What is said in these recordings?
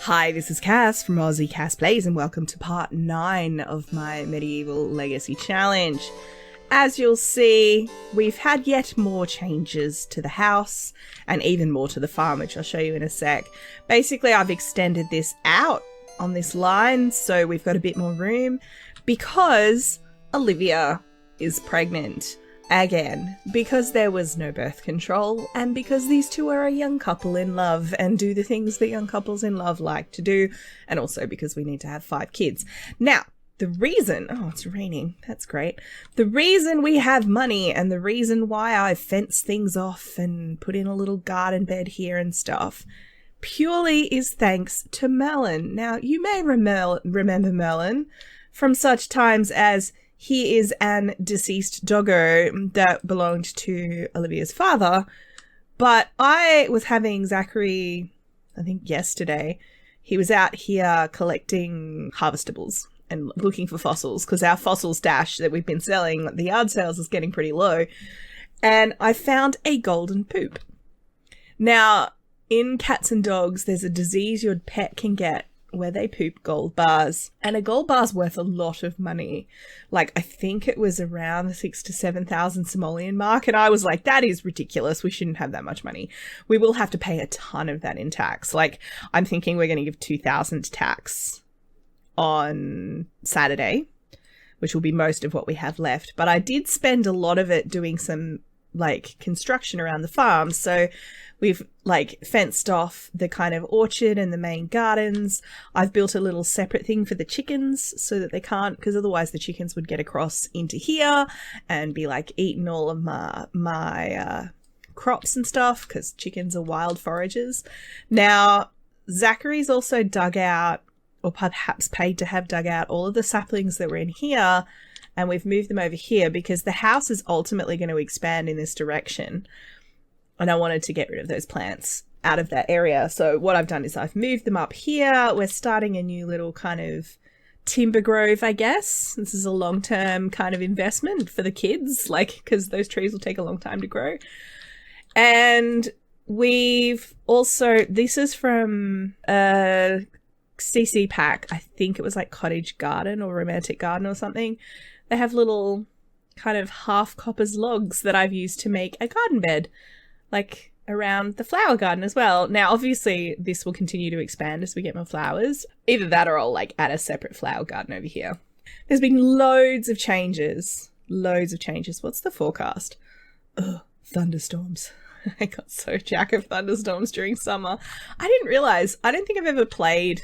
Hi, this is Cass from Aussie Cass Plays, and welcome to part 9 of my Medieval Legacy Challenge. As you'll see, we've had yet more changes to the house, and even more to the farm, which I'll show you in a sec. Basically, I've extended this out on this line, so we've got a bit more room, because Olivia is pregnant. Again, because there was no birth control, and because these two are a young couple in love and do the things that young couples in love like to do, and also because we need to have 5 kids. Now, the reason... Oh, it's raining. That's great. The reason we have money and the reason why I fence things off and put in a little garden bed here and stuff purely is thanks to Merlin. Now, you may remember Merlin from such times as... He is an deceased doggo that belonged to Olivia's father, but I was having Zachary, I think yesterday, he was out here collecting harvestables and looking for fossils because our fossil stash that we've been selling at the yard sales is getting pretty low, and I found a golden poop. Now, in cats and dogs, there's a disease your pet can get where they poop gold bars, and a gold bar's worth a lot of money. Like, I think it was around the 6,000 to 7,000 simoleon mark, and I was like, that is ridiculous. We shouldn't have that much money. We will have to pay a ton of that in tax. Like, I'm thinking we're going to give 2,000 tax on Saturday, which will be most of what we have left. But I did spend a lot of it doing some, like, construction around the farm, so we've, like, fenced off the kind of orchard and the main gardens. I've built a little separate thing for the chickens so that they can't, because otherwise the chickens would get across into here and be, like, eating all of my crops and stuff, because chickens are wild foragers. Now, Zachary's also dug out, or perhaps paid to have dug out, all of the saplings that were in here, and we've moved them over here because the house is ultimately going to expand in this direction. And I wanted to get rid of those plants out of that area. So what I've done is I've moved them up here. We're starting a new little kind of timber grove, I guess. This is a long-term kind of investment for the kids, like, because those trees will take a long time to grow. And we've also, this is from a CC pack. I think it was like Cottage Garden or Romantic Garden or something. They have little kind of half coppers logs that I've used to make a garden bed, like around the flower garden as well. Now, obviously, this will continue to expand as we get more flowers. Either that or I'll, like, add a separate flower garden over here. There's been loads of changes. Loads of changes. What's the forecast? Ugh, thunderstorms. I got so jack of thunderstorms during summer. I didn't realise. I don't think I've ever played...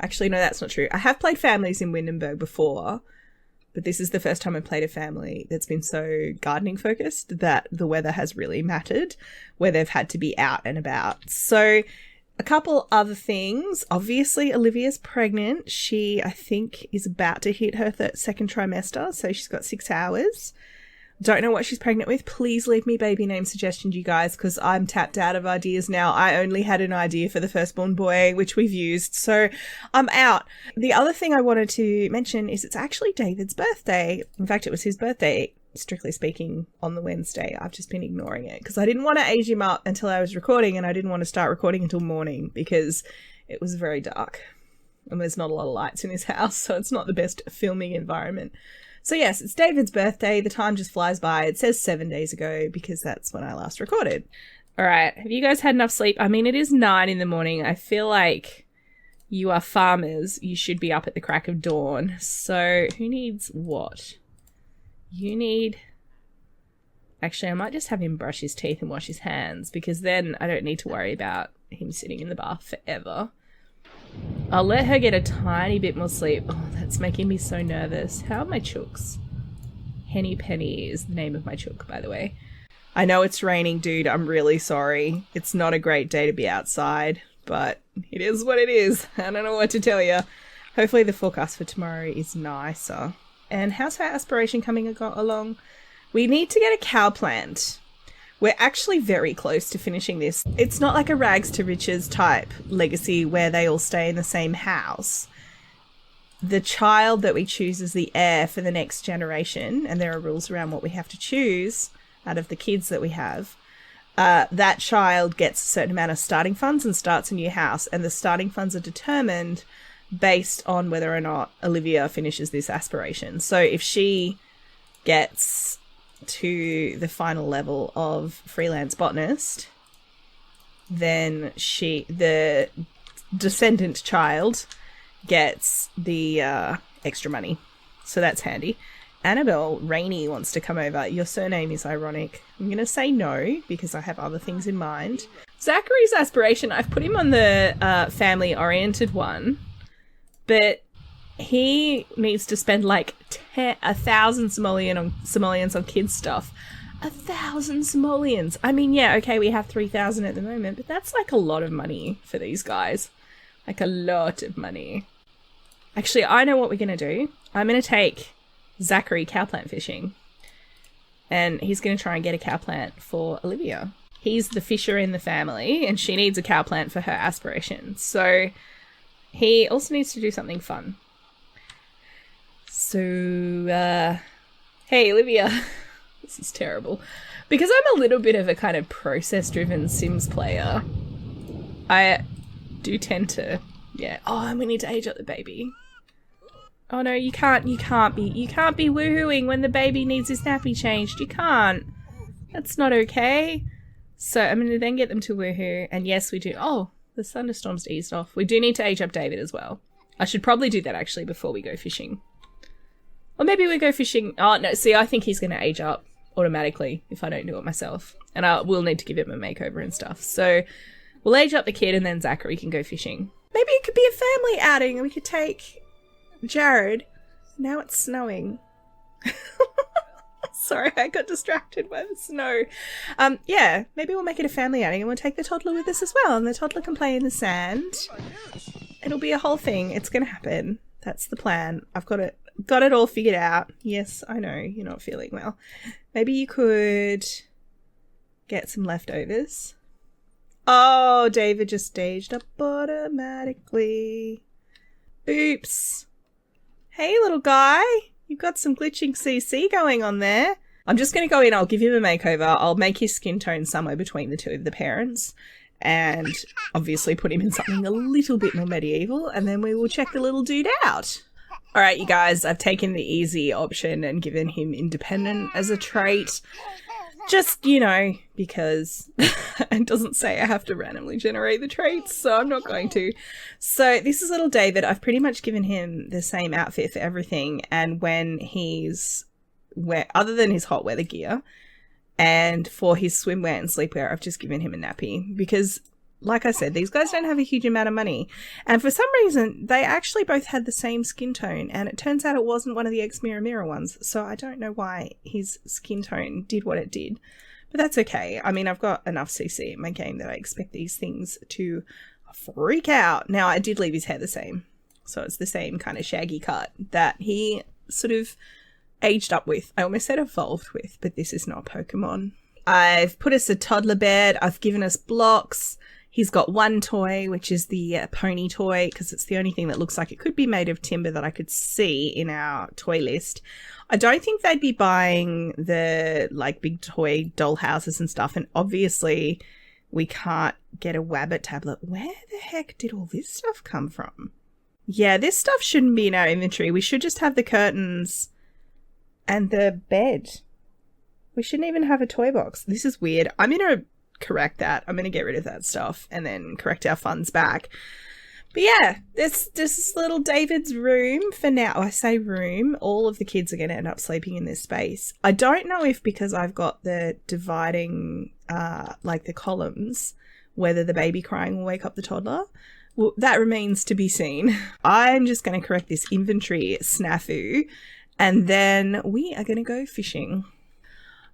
Actually, no, that's not true. I have played families in Windenburg before, but this is the first time I've played a family that's been so gardening focused that the weather has really mattered, where they've had to be out and about. So a couple other things. Obviously, Olivia's pregnant. She, I think, is about to hit her second trimester, so she's got 6 hours. Don't know what she's pregnant with. Please leave me baby name suggestions, you guys, because I'm tapped out of ideas now. I only had an idea for the firstborn boy, which we've used, so I'm out. The other thing I wanted to mention is it's actually David's birthday. In fact, it was his birthday, strictly speaking, on the Wednesday. I've just been ignoring it because I didn't want to age him up until I was recording, and I didn't want to start recording until morning because it was very dark and there's not a lot of lights in his house, so it's not the best filming environment. So yes, it's David's birthday. The time just flies by. It says 7 days ago because that's when I last recorded. All right. Have you guys had enough sleep? I mean, it is 9 in the morning. I feel like you are farmers. You should be up at the crack of dawn. So who needs what? You need... Actually, I might just have him brush his teeth and wash his hands because then I don't need to worry about him sitting in the bath forever. I'll let her get a tiny bit more sleep. Oh, that's making me so nervous. How are my chooks? Henny Penny is the name of my chook, by the way. I know it's raining, dude. I'm really sorry. It's not a great day to be outside, but it is what it is. I don't know what to tell you. Hopefully the forecast for tomorrow is nicer. And how's our aspiration coming along? We need to get a cow plant. We're actually very close to finishing this. It's not like a rags to riches type legacy where they all stay in the same house. The child that we choose as the heir for the next generation, and there are rules around what we have to choose out of the kids that we have, that child gets a certain amount of starting funds and starts a new house, and the starting funds are determined based on whether or not Olivia finishes this aspiration. So if she gets to the final level of freelance botanist, then the descendant child gets the extra money. So that's handy. Annabelle Rainey wants to come over. Your surname is ironic. I'm going to say no because I have other things in mind. Zachary's aspiration, I've put him on the family-oriented one, but he needs to spend like 1,000 simoleons on kids' stuff. 1,000 simoleons. I mean, yeah, okay, we have 3,000 at the moment, but that's like a lot of money for these guys. Like a lot of money. Actually, I know what we're going to do. I'm going to take Zachary cowplant fishing, and he's going to try and get a cowplant for Olivia. He's the fisher in the family, and she needs a cowplant for her aspiration. So he also needs to do something fun. So, hey, Olivia. This is terrible. Because I'm a little bit of a kind of process-driven Sims player, I do tend to, yeah. Oh, and we need to age up the baby. Oh no, you can't be woohooing when the baby needs his nappy changed. You can't. That's not okay. So I'm going to then get them to woohoo. And yes, we do. Oh, the thunderstorm's eased off. We do need to age up David as well. I should probably do that actually before we go fishing. Or maybe we go fishing. Oh no, see, I think he's going to age up automatically if I don't do it myself. And I will need to give him a makeover and stuff. So we'll age up the kid and then Zachary can go fishing. Maybe it could be a family outing and we could take Jared. Now it's snowing. Sorry, I got distracted by the snow. Yeah, maybe we'll make it a family outing and we'll take the toddler with us as well, and the toddler can play in the sand. It'll be a whole thing. It's going to happen. That's the plan. I've got it all figured out. Yes, I know you're not feeling well. Maybe you could get some leftovers. Oh, David just staged up automatically. Oops. Hey, little guy. You've got some glitching CC going on there. I'm just going to go in. I'll give him a makeover. I'll make his skin tone somewhere between the two of the parents. And obviously put him in something a little bit more medieval. And then we will check the little dude out. All right, you guys. I've taken the easy option and given him independent as a trait. Just, you know, because it doesn't say I have to randomly generate the traits, so I'm not going to. So this is little David. I've pretty much given him the same outfit for everything. And when he's other than his hot weather gear, and for his swimwear and sleepwear, I've just given him a nappy because, like I said, these guys don't have a huge amount of money. And for some reason, they actually both had the same skin tone. And it turns out it wasn't one of the ex-Mirror ones. So I don't know why his skin tone did what it did. But that's okay. I mean, I've got enough CC in my game that I expect these things to freak out. Now, I did leave his hair the same. So it's the same kind of shaggy cut that he sort of aged up with. I almost said evolved with, but this is not Pokemon. I've put us a toddler bed. I've given us blocks. He's got one toy, which is the pony toy, because it's the only thing that looks like it could be made of timber that I could see in our toy list. I don't think they'd be buying the, like, big toy doll houses and stuff, and obviously we can't get a Wabbit tablet. Where the heck did all this stuff come from? Yeah, this stuff shouldn't be in our inventory. We should just have the curtains and the bed. We shouldn't even have a toy box. This is weird. I'm going to correct that. I'm going to get rid of that stuff and then correct our funds back. But yeah, this is little David's room for now. I say room. All of the kids are going to end up sleeping in this space. I don't know if because I've got the dividing, like the columns, whether the baby crying will wake up the toddler. Well, that remains to be seen. I'm just going to correct this inventory snafu, and then we are going to go fishing.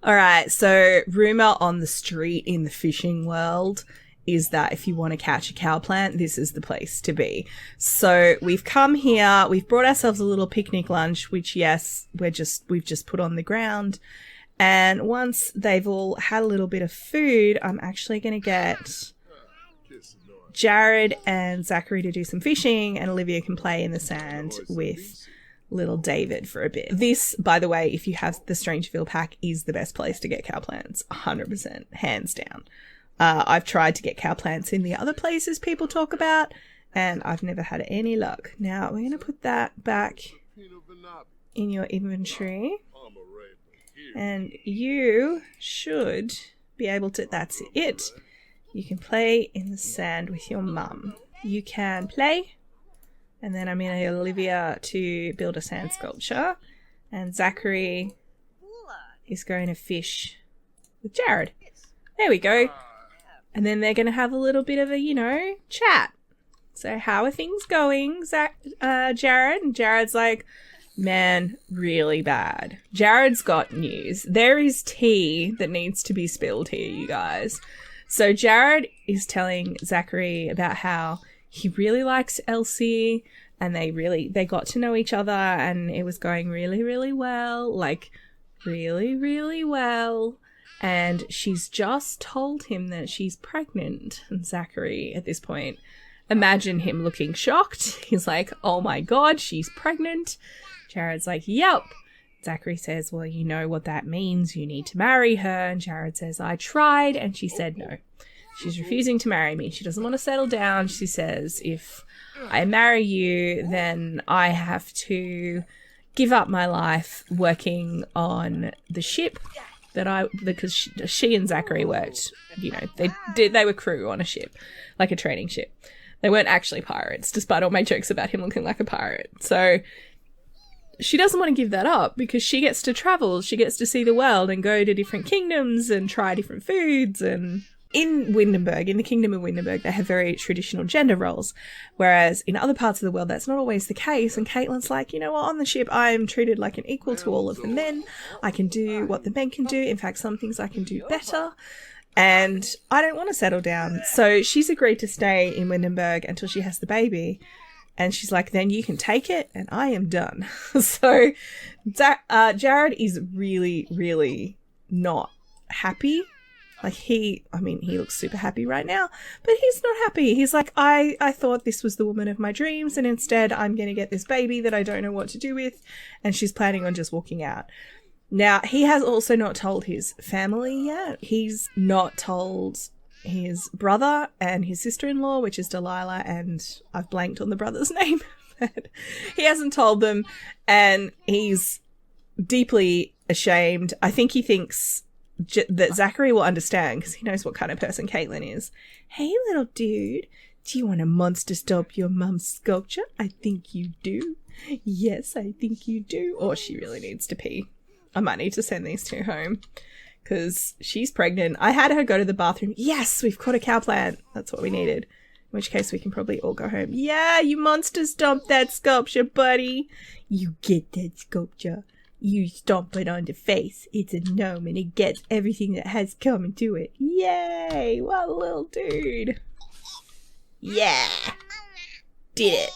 All right, so rumor on the street in the fishing world is that if you want to catch a cow plant, this is the place to be. So we've come here, we've brought ourselves a little picnic lunch, which yes, we've just put on the ground. And once they've all had a little bit of food, I'm actually going to get Jared and Zachary to do some fishing, and Olivia can play in the sand with little David for a bit. This, by the way, if you have the Strangerville pack, is the best place to get cow plants. 100%, hands down. I've tried to get cow plants in the other places people talk about, and I've never had any luck. Now, we're going to put that back in your inventory. And you should be able to... That's it. You can play in the sand with your mum. You can play. And then I'm going to get Olivia to build a sand sculpture. And Zachary is going to fish with Jared. There we go. And then they're going to have a little bit of a, chat. So how are things going, Jared? And Jared's like, man, really bad. Jared's got news. There is tea that needs to be spilled here, you guys. So Jared is telling Zachary about how he really likes Elsie and they got to know each other and it was going really, really well. Like, really, really well. And she's just told him that she's pregnant. And Zachary, at this point, imagine him looking shocked. He's like, oh my God, she's pregnant. Jared's like, yep. Zachary says, well, you know what that means. You need to marry her. And Jared says, I tried. And she said no. She's refusing to marry me. She doesn't want to settle down. She says, if I marry you, then I have to give up my life working on the ship because she and Zachary worked, they were crew on a ship, like a training ship. They weren't actually pirates, despite all my jokes about him looking like a pirate. So she doesn't want to give that up because she gets to travel. She gets to see the world and go to different kingdoms and try different foods. And in Windenburg, in the Kingdom of Windenburg, they have very traditional gender roles, whereas in other parts of the world, that's not always the case. And Caitlyn's like, you know what, on the ship, I am treated like an equal to all of the men. I can do what the men can do. In fact, some things I can do better. And I don't want to settle down. So she's agreed to stay in Windenburg until she has the baby. And she's like, then you can take it and I am done. So Jared is really, really not happy. Like he looks super happy right now, but he's not happy. He's like, I thought this was the woman of my dreams and instead I'm going to get this baby that I don't know what to do with. And she's planning on just walking out. Now, he has also not told his family yet. He's not told his brother and his sister-in-law, which is Delilah, and I've blanked on the brother's name. But he hasn't told them, and he's deeply ashamed. I think he thinks that Zachary will understand because he knows what kind of person Caitlyn is. Hey, little dude, do you want a monster stop your mum's sculpture? I think you do. Yes, I think you do. Or she really needs to pee. I might need to send these two home because she's pregnant. I had her go to the bathroom. Yes, we've caught a cow plant. That's what we needed. In which case we can probably all go home. Yeah, you monster stomp that sculpture, buddy. You get that sculpture. You stomp it on the face. It's a gnome and it gets everything that has come into it. Yay! What a little dude. Yeah. Did it.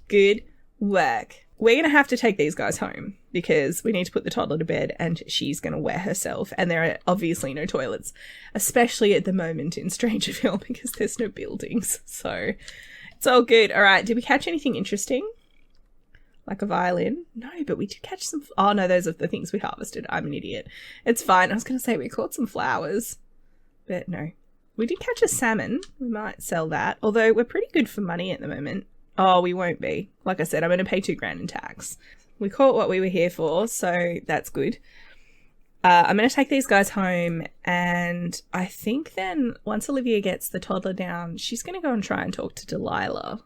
Good work. We're going to have to take these guys home because we need to put the toddler to bed and she's going to wet herself. And there are obviously no toilets, especially at the moment in Strangerville because there's no buildings. So it's all good. All right. Did we catch anything interesting? Like a violin? No, but we did catch some... Oh, no, those are the things we harvested. I'm an idiot. It's fine. I was going to say we caught some flowers, but no. We did catch a salmon. We might sell that, although we're pretty good for money at the moment. Oh, we won't be. Like I said, I'm going to pay $2,000 in tax. We caught what we were here for, so that's good. I'm going to take these guys home, and I think then once Olivia gets the toddler down, she's going to go and try and talk to Delilah.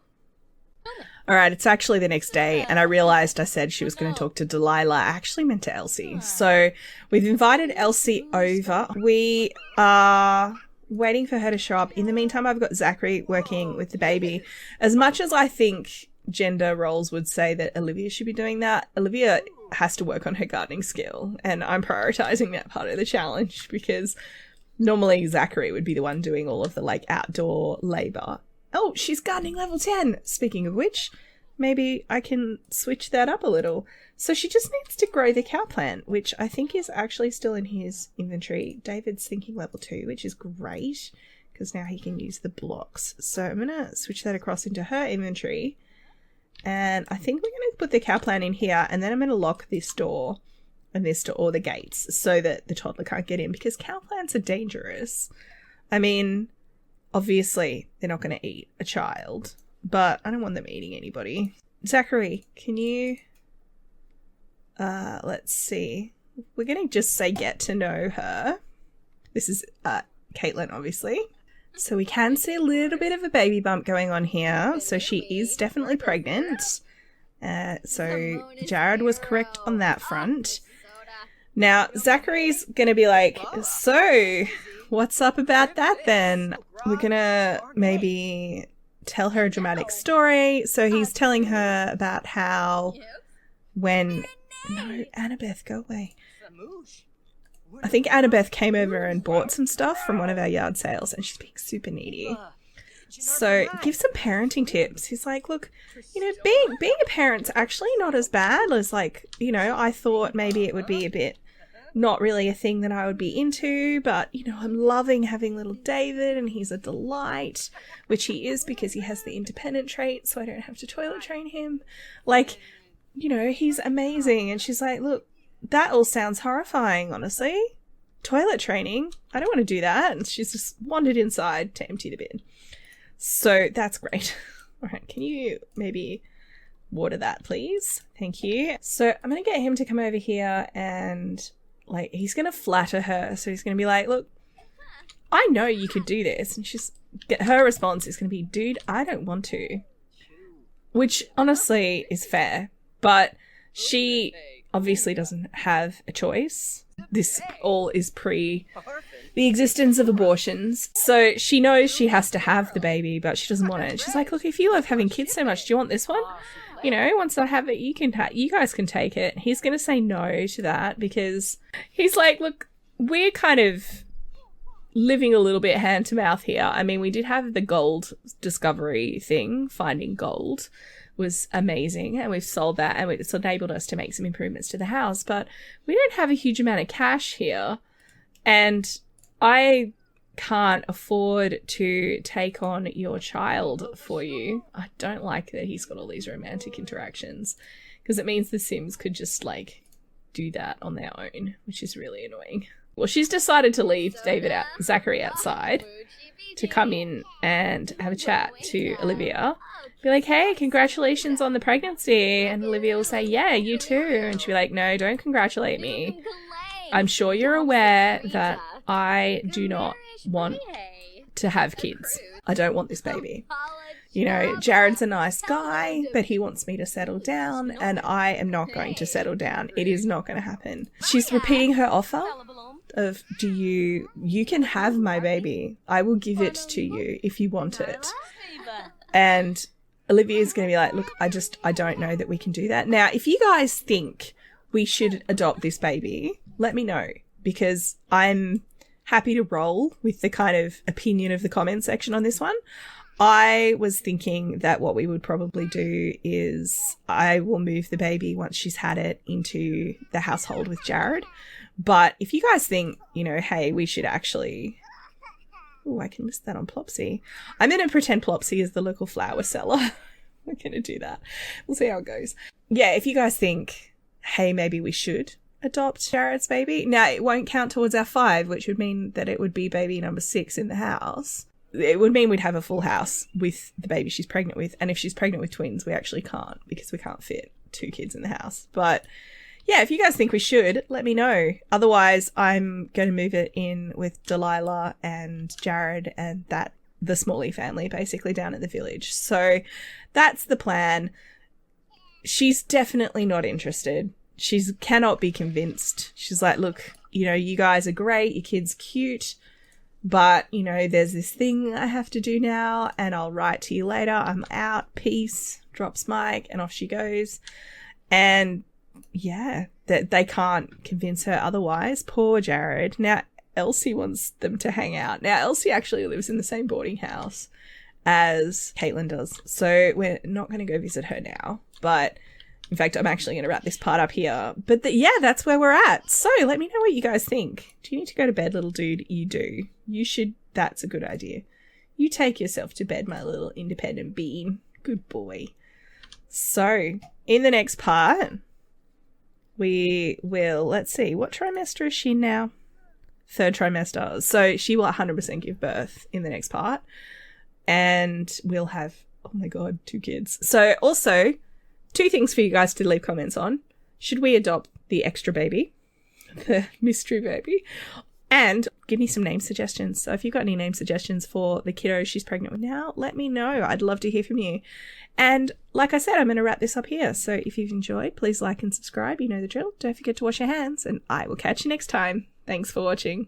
All right, it's actually the next day, and I realised I said she was going to talk to Delilah. I actually meant to Elsie. So we've invited Elsie over. We are waiting for her to show up. In the meantime, I've got Zachary working with the baby. As much as I think gender roles would say that Olivia should be doing that, Olivia has to work on her gardening skill, and I'm prioritising that part of the challenge because normally Zachary would be the one doing all of the like outdoor labour. Oh, she's gardening level 10. Speaking of which, maybe I can switch that up a little. So she just needs to grow the cow plant, which I think is actually still in his inventory. David's thinking level 2, which is great because now he can use the blocks. So I'm going to switch that across into her inventory. And I think we're going to put the cow plant in here, and then I'm going to lock this door and this door, or the gates, so that the toddler can't get in, because cow plants are dangerous. I mean, obviously they're not going to eat a child, but I don't want them eating anybody. Zachary, can you... let's see. We're going to just say get to know her. This is Caitlyn, obviously. So we can see a little bit of a baby bump going on here. So she is definitely pregnant. So Jared was correct on that front. Now, Zachary's going to be like, so what's up about that then? We're going to maybe tell her a dramatic story. So he's telling her about how when... No, Annabeth, go away. I think Annabeth came over and bought some stuff from one of our yard sales, and she's being super needy. So give some parenting tips. He's like, look, you know, being a parent's actually not as bad as, like, you know, I thought maybe it would be a bit not really a thing that I would be into, but, you know, I'm loving having little David, and he's a delight, which he is because he has the independent trait, so I don't have to toilet train him. Like, you know, he's amazing. And she's like, look, that all sounds horrifying, honestly. Toilet training? I don't want to do that. And she's just wandered inside to empty the bin. So that's great. All right, can you maybe water that, please? Thank you. So I'm going to get him to come over here and, like, he's going to flatter her. So he's going to be like, look, I know you could do this. And her response is going to be, dude, I don't want to. Which, honestly, is fair. But she obviously doesn't have a choice. This all is pre the existence of abortions. So she knows she has to have the baby, but she doesn't want it. She's like, look, if you love having kids so much, do you want this one? You know, once I have it, you guys can take it. He's going to say no to that because he's like, look, we're kind of living a little bit hand to mouth here. I mean, we did have the gold discovery thing, finding gold was amazing, and we've sold that, and it's enabled us to make some improvements to the house, but we don't have a huge amount of cash here, and I can't afford to take on your child for you. I don't like that he's got all these romantic interactions, because it means the Sims could just, like, do that on their own, which is really annoying. Well, she's decided to leave Zachary outside to come in and have a chat to Olivia. Be like, hey, congratulations on the pregnancy. And Olivia will say, yeah, you too. And she'll be like, no, don't congratulate me. I'm sure you're aware that I do not want to have kids. I don't want this baby. You know, Jared's a nice guy, but he wants me to settle down, and I am not going to settle down. It is not going to happen. She's repeating her offer of, you can have my baby. I will give it to you if you want it. And Olivia's going to be like, look, I don't know that we can do that. Now, if you guys think we should adopt this baby, let me know, because I'm happy to roll with the kind of opinion of the comment section on this one. I was thinking that what we would probably do is I will move the baby once she's had it into the household with Jared. But if you guys think, you know, hey, we should actually... Oh, I can list that on Plopsy. I'm going to pretend Plopsy is the local flower seller. We're going to do that. We'll see how it goes. Yeah, if you guys think, hey, maybe we should adopt Jared's baby. Now, it won't count towards our 5, which would mean that it would be baby number 6 in the house. It would mean we'd have a full house with the baby she's pregnant with. And if she's pregnant with twins, we actually can't, because we can't fit 2 kids in the house. But yeah, if you guys think we should, let me know. Otherwise, I'm going to move it in with Delilah and Jared and the Smalley family, basically, down at the village. So that's the plan. She's definitely not interested. She cannot be convinced. She's like, look, you know, you guys are great. Your kid's cute. But, you know, there's this thing I have to do now, and I'll write to you later. I'm out. Peace. Drops mic, and off she goes. And yeah, that they can't convince her otherwise. Poor Jared. Now, Elsie wants them to hang out. Now, Elsie actually lives in the same boarding house as Caitlyn does. So we're not going to go visit her now. But in fact, I'm actually going to wrap this part up here. But yeah, that's where we're at. So let me know what you guys think. Do you need to go to bed, little dude? You do. You should. That's a good idea. You take yourself to bed, my little independent being. Good boy. So, in the next part, we will, let's see, what trimester is she now? 3rd trimester. So she will 100% give birth in the next part. And we'll have, oh my God, 2 kids. So also, 2 things for you guys to leave comments on. Should we adopt the extra baby? The mystery baby? And give me some name suggestions. So if you've got any name suggestions for the kiddo she's pregnant with now, let me know. I'd love to hear from you. And like I said, I'm going to wrap this up here. So if you've enjoyed, please like and subscribe. You know the drill. Don't forget to wash your hands, and I will catch you next time. Thanks for watching.